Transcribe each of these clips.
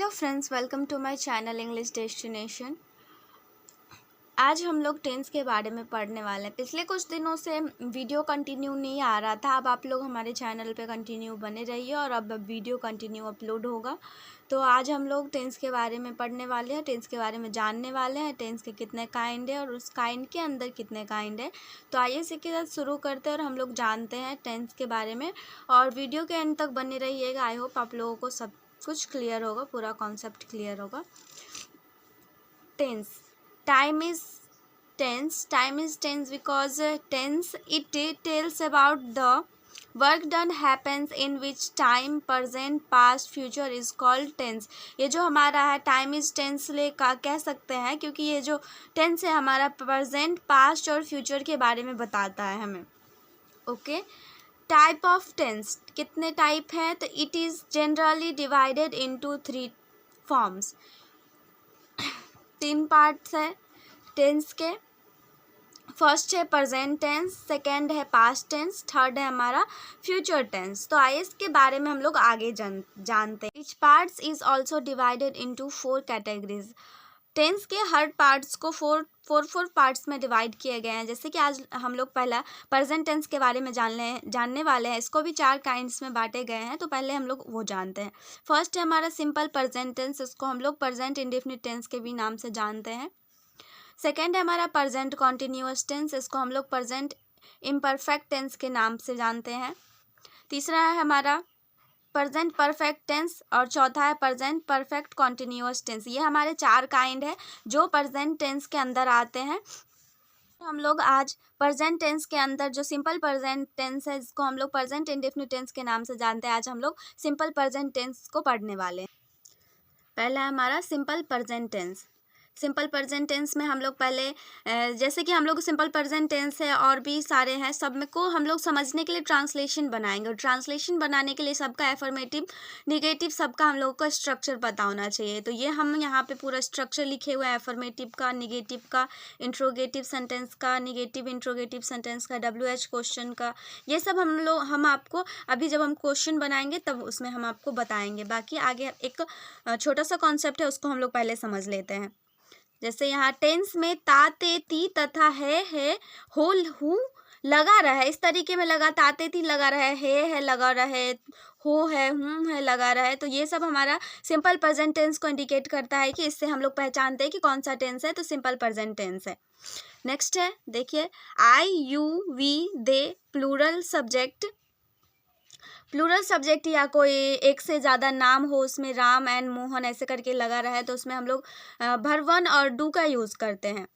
Hello friends, welcome to my channel English destination. आज हम लोग टेंस के बारे में पढ़ने वाले हैं। पिछले कुछ दिनों से वीडियो कंटिन्यू नहीं आ रहा था। अब आप लोग हमारे चैनल पे कंटिन्यू बने रहिए और अब वीडियो कंटिन्यू अपलोड होगा। तो आज हम लोग टेंस के बारे में पढ़ने वाले हैं, टेंस के बारे में जानने वाले हैं, टेंस के कितने काइंड है और उस काइंड के अंदर कितने काइंड है। तो आइए इसी के साथ शुरू करते हैं और हम लोग जानते हैं टेंस के बारे में। और वीडियो के एंड तक बने रहिएगा। आई होप आप लोगों को सब कुछ क्लियर होगा, पूरा कॉन्सेप्ट क्लियर होगा। Tense, time is tense because tense it tells about the work done happens in which time, present, past, future is called tense। ये जो हमारा है टाइम इज टेंस ले का कह सकते हैं, क्योंकि ये जो टेंस है हमारा प्रेजेंट, पास्ट और फ्यूचर के बारे में बताता है हमें। ओके, टाइप ऑफ टेंस, कितने टाइप हैं? तो it is generally divided into 3 forms. 3 parts है टेंस के। फर्स्ट है प्रेजेंट टेंस, सेकेंड है पास्ट टेंस, थर्ड है हमारा फ्यूचर टेंस। तो आइए इसके बारे में हम लोग आगे जानते हैं। Each parts is also divided into 4 कैटेगरीज। टेंस के हर पार्ट्स को फोर पार्ट्स में डिवाइड किए गए हैं। जैसे कि आज हम लोग पहला प्रेजेंट टेंस के बारे में जानने वाले हैं। इसको भी 4 काइंड्स में बांटे गए हैं, तो पहले हम लोग वो जानते हैं। फर्स्ट है हमारा सिंपल प्रेजेंट टेंस, इसको हम लोग प्रेजेंट इंडेफिनिट टेंस के भी नाम से जानते हैं। सेकेंड है हमारा प्रेजेंट कॉन्टिन्यूअस टेंस, इसको हम लोग प्रेजेंट इम्परफेक्ट टेंस के नाम से जानते हैं। तीसरा है हमारा प्रेजेंट परफेक्ट टेंस और चौथा है प्रेजेंट परफेक्ट कॉन्टिन्यूअस टेंस। ये हमारे 4 काइंड है जो प्रेजेंट टेंस के अंदर आते हैं। हम लोग आज प्रेजेंट टेंस के अंदर जो सिंपल प्रेजेंट टेंस है, इसको हम लोग प्रेजेंट इंडेफिनिट टेंस के नाम से जानते हैं। आज हम लोग सिंपल प्रेजेंट टेंस को पढ़ने वाले हैं। पहला है हमारा simple present tense. Simple present tense में हम लोग पहले जैसे कि हम लोग सिंपल प्रेजेंट टेंस है और भी सारे हैं, सब में को हम लोग समझने के लिए ट्रांसलेशन बनाएंगे। और ट्रांसलेशन बनाने के लिए सबका एफर्मेटिव, निगेटिव, सबका हम लोग को स्ट्रक्चर पता होना चाहिए। तो ये हम यहाँ पे पूरा स्ट्रक्चर लिखे हुए हैं, एफर्मेटिव का, निगेटिव का, इंट्रोगेटिव सेंटेंस का, निगेटिव इंट्रोगेटिव सेंटेंस का, WH क्वेश्चन का। ये सब हम आपको अभी जब हम क्वेश्चन बनाएंगे तब उसमें हम आपको बताएंगे। बाकी आगे एक छोटा सा कॉन्सेप्ट है, उसको हम लोग पहले समझ लेते हैं। जैसे यहाँ टेंस में ता, ते, ती तथा है, हो, हूँ लगा रहा है। इस तरीके में लगा, ता, ते, ती लगा रहा है लगा रहा है, हो है, हूँ है लगा रहा है। तो ये सब हमारा सिंपल प्रेजेंट टेंस को इंडिकेट करता है कि इससे हम लोग पहचानते हैं कि कौन सा टेंस है। तो सिंपल प्रेजेंट टेंस है। नेक्स्ट है, देखिए, I, you, we, they, plural subject. Plural subject या कोई एक से ज़्यादा नाम हो, उसमें राम एंड मोहन ऐसे करके लगा रहा है, तो उसमें हम लोग भरवन और डू का यूज़ करते हैं।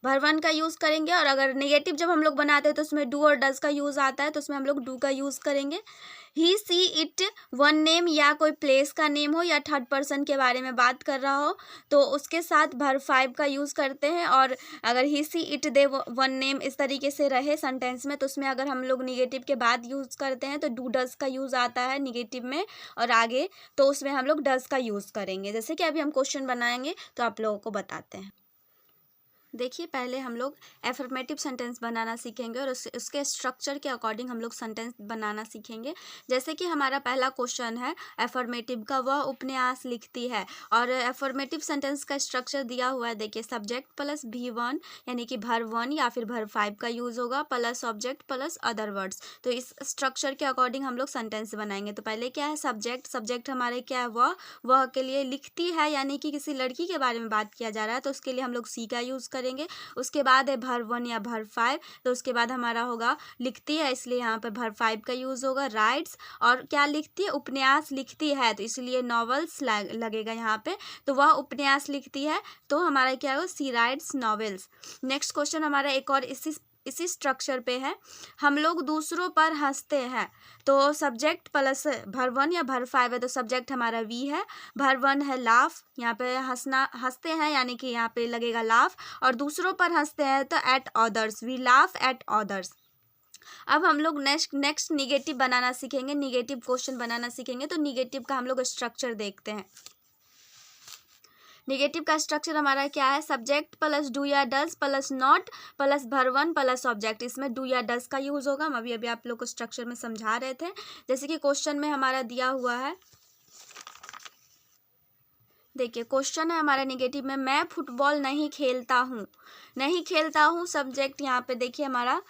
भरवन का यूज़ करेंगे। और अगर नेगेटिव जब हम लोग बनाते हैं तो उसमें डू और डज का यूज़ आता है, तो उसमें हम लोग डू का यूज़ करेंगे। ही, सी, इट, वन नेम या कोई प्लेस का नेम हो या थर्ड पर्सन के बारे में बात कर रहा हो तो उसके साथ भर 5 का यूज़ करते हैं। और अगर ही, सी, इट, दे, वन नेम इस तरीके से रहे सेंटेंस में, तो उसमें अगर हम लोग निगेटिव के बाद यूज़ करते हैं तो डू डज का यूज़ आता है निगेटिव में। और आगे तो उसमें हम लोग डज का यूज़ करेंगे। जैसे कि अभी हम क्वेश्चन बनाएंगे तो आप लोगों को बताते हैं। देखिए, पहले हम लोग एफर्मेटिव सेंटेंस बनाना सीखेंगे और उसके स्ट्रक्चर के अकॉर्डिंग हम लोग सेंटेंस बनाना सीखेंगे। जैसे कि हमारा पहला क्वेश्चन है एफर्मेटिव का, वह उपन्यास लिखती है। और एफर्मेटिव सेंटेंस का स्ट्रक्चर दिया हुआ है। देखिए, सब्जेक्ट प्लस V1 यानी कि भर 1 या फिर भर 5 का यूज़ होगा, plus object plus other words. तो इस स्ट्रक्चर के अकॉर्डिंग हम लोग सेंटेंस बनाएंगे। तो पहले क्या है, सब्जेक्ट हमारे क्या है, वह के लिए लिखती है, यानी कि किसी लड़की के बारे में बात किया जा रहा है, तो उसके लिए हम लोग सी का यूज़ करेंगे। उसके बाद है भर 1 या भर 5, तो उसके बाद हमारा होगा लिखती है, इसलिए यहाँ पर भर 5 का यूज़ होगा। राइट्स, और क्या लिखती है, उपन्यास लिखती है, तो इसलिए नॉवेल्स लगेगा यहाँ पे। तो वह उपन्यास लिखती है, तो हमारा क्या होगा, सी राइट्स नॉवेल्स। नेक्स्ट क्वेश्चन हमारा एक और इसी स्ट्रक्चर पे है, हम लोग दूसरों पर हंसते हैं। तो सब्जेक्ट प्लस भर 1 या भर 5 है, तो सब्जेक्ट हमारा वी है, भर 1 है लाफ, यहाँ पे हंसते हैं यानी कि यहाँ पे लगेगा लाफ। और दूसरों पर हंसते हैं तो at others, we laugh at others. अब हम लोग नेक्स्ट निगेटिव बनाना सीखेंगे, निगेटिव क्वेश्चन बनाना सीखेंगे। तो निगेटिव का हम लोग स्ट्रक्चर देखते हैं। निगेटिव का स्ट्रक्चर हमारा क्या है, सब्जेक्ट प्लस डू या डज प्लस नॉट प्लस भर 1 प्लस ऑब्जेक्ट। इसमें डू या डज का यूज़ होगा। हम अभी आप लोग को स्ट्रक्चर में समझा रहे थे। जैसे कि क्वेश्चन में हमारा दिया हुआ है, देखिए क्वेश्चन है हमारा नेगेटिव में, मैं फुटबॉल नहीं खेलता हूँ। नहीं खेलता हूँ सब्जेक्ट, यहाँ पे देखिए हमारा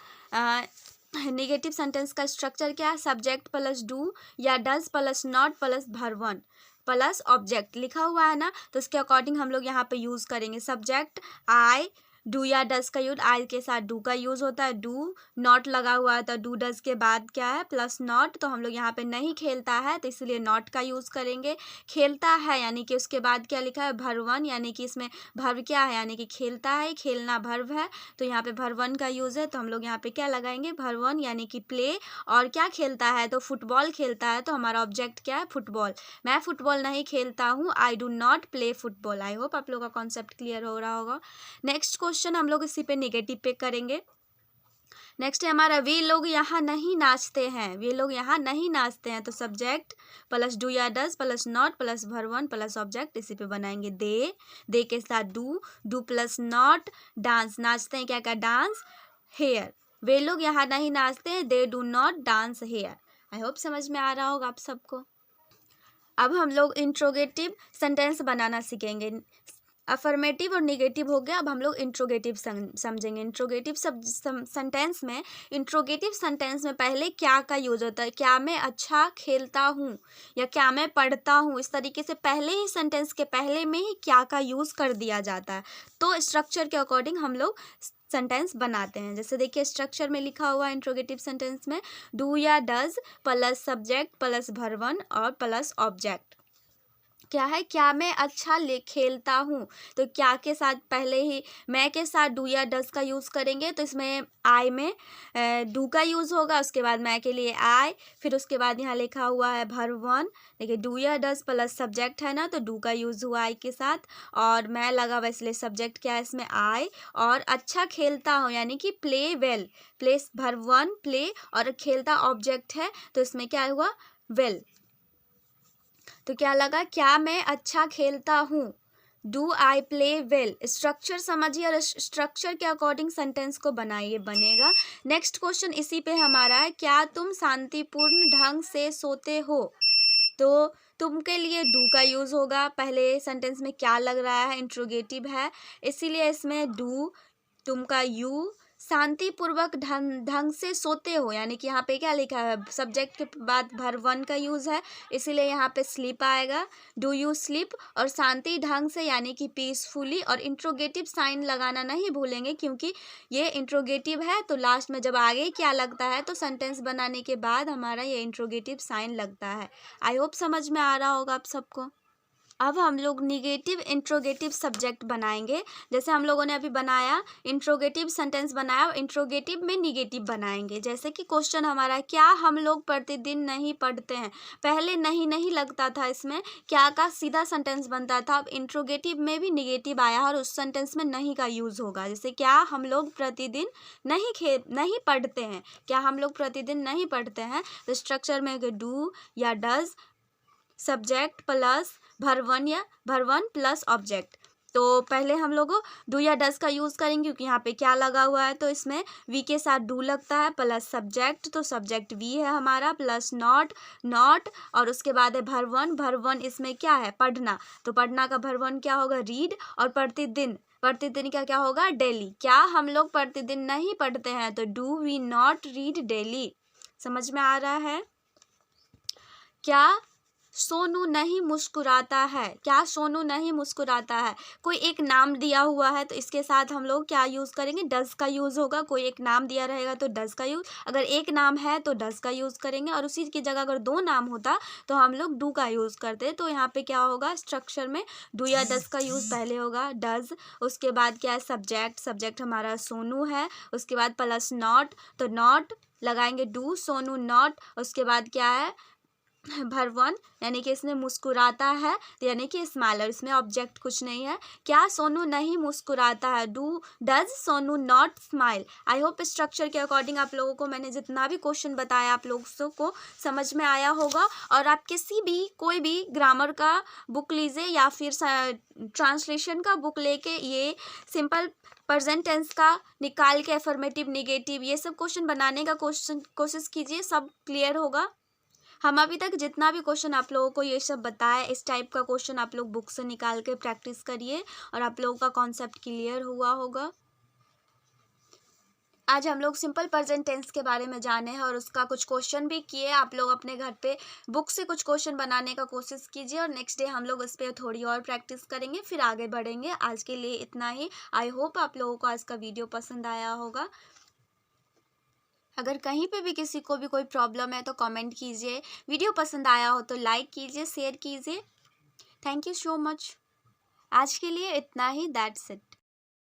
नेगेटिव सेंटेंस का स्ट्रक्चर क्या है, सब्जेक्ट प्लस डू या does plus not plus verb plus object लिखा हुआ है ना, तो उसके अकॉर्डिंग हम लोग यहाँ पे यूज़ करेंगे सब्जेक्ट आई, डू या डज का यूज आई के साथ डू का यूज़ होता है, डू नॉट लगा हुआ है तो डू डज के बाद क्या है प्लस नॉट, तो हम लोग यहाँ पे नहीं खेलता है तो इसलिए नॉट का यूज़ करेंगे। खेलता है यानी कि उसके बाद क्या लिखा है भरवन, यानी कि इसमें भर्व क्या है यानी कि खेलता है, खेलना भर्व है, तो यहाँ पे भरवन का यूज़ है, तो हम लोग यहाँ पे क्या लगाएंगे भरवन यानी कि प्ले। और क्या खेलता है तो फुटबॉल खेलता है, तो हमारा ऑब्जेक्ट क्या है फुटबॉल। मैं फुटबॉल नहीं खेलता हूँ, I do not play football. I hope आप लोग का कॉन्सेप्ट क्लियर हो रहा होगा। नेक्स्ट क्वेश्चन हम लोग इसी पे नेगेटिव पे करेंगे। नेक्स्ट है हमारा वे लोग यहाँ नहीं नाचते हैं। वे लोग यहाँ नहीं नाचते हैं, तो सब्जेक्ट प्लस डू या does plus not plus verb plus object इसी पे बनाएंगे दे के साथ डू प्लस नॉट, डांस नाचते हैं क्या क्या डांस हेयर। वे लोग यहाँ नहीं नाचते हैं, they do not dance here. I hope समझ में आ रहा होगा आप सबको। अब हम लोग इंट्रोगेटिव सेंटेंस बनाना सीखेंगे। अफर्मेटिव और निगेटिव हो गया, अब हम लोग इंट्रोगेटिव समझेंगे। इंट्रोगेटिव सेंटेंस में, इंट्रोगेटिव सेंटेंस में पहले क्या का यूज होता है, क्या मैं अच्छा खेलता हूँ या क्या मैं पढ़ता हूँ, इस तरीके से पहले ही सेंटेंस के पहले में ही क्या का यूज़ कर दिया जाता है। तो स्ट्रक्चर के अकॉर्डिंग हम लोग सेंटेंस बनाते हैं। जैसे देखिए स्ट्रक्चर में लिखा हुआ इंट्रोगेटिव सेंटेंस में डू या does plus subject plus verb और प्लस ऑब्जेक्ट। क्या है क्या मैं अच्छा खेलता हूँ, तो क्या के साथ पहले ही मैं के साथ डू या डज का यूज़ करेंगे, तो इसमें आई में डू का यूज़ होगा, उसके बाद मैं के लिए आई, फिर उसके बाद यहाँ लिखा हुआ है वर्ब। देखिए डू या डज प्लस सब्जेक्ट है ना, तो डू का यूज़ हुआ आई के साथ, और मैं लगा हुआ इसलिए सब्जेक्ट क्या है इसमें आई, और अच्छा खेलता हूँ यानी कि play well, play verb play और खेलता ऑब्जेक्ट है, तो इसमें क्या हुआ वेल। तो क्या लगा क्या मैं अच्छा खेलता हूँ, do I play well. Structure समझिए और स्ट्रक्चर के अकॉर्डिंग सेंटेंस को बनाइए, बनेगा। नेक्स्ट क्वेश्चन इसी पे हमारा है, क्या तुम शांतिपूर्ण ढंग से सोते हो, तो तुम के लिए डू का यूज़ होगा। पहले सेंटेंस में क्या लग रहा है इंट्रोगेटिव है, इसीलिए इसमें डू, तुम का यू, शांतिपूर्वक ढंग से सोते हो यानी कि यहाँ पे क्या लिखा है सब्जेक्ट के बाद वर्ब का यूज़ है, इसीलिए यहाँ पे स्लीप आएगा, डू यू स्लीप। और शांति ढंग से यानी कि पीसफुली, और इंट्रोगेटिव साइन लगाना नहीं भूलेंगे क्योंकि ये इंट्रोगेटिव है, तो लास्ट में जब आगे क्या लगता है तो सेंटेंस बनाने के बाद हमारा ये इंट्रोगेटिव साइन लगता है। आई होप समझ में आ रहा होगा आप सबको। अब हम लोग निगेटिव इंट्रोगेटिव सब्जेक्ट बनाएंगे। जैसे हम लोगों ने अभी बनाया इंट्रोगेटिव सेंटेंस बनाया, इंट्रोगेटिव में निगेटिव बनाएंगे। जैसे कि क्वेश्चन हमारा क्या हम लोग प्रतिदिन नहीं पढ़ते हैं, पहले नहीं लगता था, इसमें क्या का सीधा सेंटेंस बनता था, अब इंट्रोगेटिव में भी निगेटिव आया और उस सेंटेंस में नहीं का यूज़ होगा। जैसे क्या हम लोग प्रतिदिन नहीं पढ़ते हैं, क्या हम लोग प्रतिदिन नहीं पढ़ते हैं, तो स्ट्रक्चर में डू या does subject plus verb plus object. तो पहले हम लोग डू या डज का यूज़ करेंगे क्योंकि यहाँ पे क्या लगा हुआ है, तो इसमें वी के साथ डू लगता है प्लस सब्जेक्ट, तो सब्जेक्ट वी है हमारा प्लस नॉट और उसके बाद है वर्ब इसमें क्या है पढ़ना, तो पढ़ना का वर्ब क्या होगा रीड, और प्रतिदिन क्या होगा डेली। क्या हम लोग प्रतिदिन नहीं पढ़ते हैं, तो do we not read daily. समझ में आ रहा है। क्या सोनू नहीं मुस्कुराता है, क्या सोनू नहीं मुस्कुराता है, कोई एक नाम दिया हुआ है तो इसके साथ हम लोग क्या यूज़ करेंगे डज का यूज़ होगा। कोई एक नाम दिया रहेगा तो डज का यूज़, अगर एक नाम है तो डज का यूज़ करेंगे, और उसी की जगह अगर दो नाम होता तो हम लोग डू का यूज़ करते। तो यहाँ पे क्या होगा स्ट्रक्चर में डू या डज का यूज़ पहले होगा डज, उसके बाद क्या है सब्जेक्ट हमारा सोनू है, उसके बाद प्लस नॉट, तो नॉट लगाएंगे डू सोनू नॉट, उसके बाद क्या है वर्ब यानी कि इसमें मुस्कुराता है तो यानी कि स्माइल, और इसमें ऑब्जेक्ट कुछ नहीं है। क्या सोनू नहीं मुस्कुराता है, does Sonu not smile. I hope structure के अकॉर्डिंग आप लोगों को मैंने जितना भी क्वेश्चन बताया आप लोगों को समझ में आया होगा। और आप कोई भी ग्रामर का बुक लीजिए या फिर ट्रांसलेशन का बुक लेके ये सिंपल प्रेजेंट टेंस का निकाल के अफर्मेटिव निगेटिव ये सब क्वेश्चन बनाने का कोशिश कीजिए, सब क्लियर होगा। हम अभी तक जितना भी क्वेश्चन आप लोगों को ये सब बताया, इस टाइप का क्वेश्चन आप लोग बुक से निकाल के प्रैक्टिस करिए और आप लोगों का कॉन्सेप्ट क्लियर हुआ होगा। आज हम लोग सिंपल प्रेजेंट टेंस के बारे में जाने हैं और उसका कुछ क्वेश्चन भी किए। आप लोग अपने घर पे बुक से कुछ क्वेश्चन बनाने का कोशिश कीजिए और नेक्स्ट डे हम लोग इस पर थोड़ी और प्रैक्टिस करेंगे, फिर आगे बढ़ेंगे। आज के लिए इतना ही। आई होप आप लोगों को आज का वीडियो पसंद आया होगा। अगर कहीं पे भी किसी को भी कोई प्रॉब्लम है तो कमेंट कीजिए। वीडियो पसंद आया हो तो लाइक कीजिए, शेयर कीजिए। Thank you so much. आज के लिए इतना ही। That's it.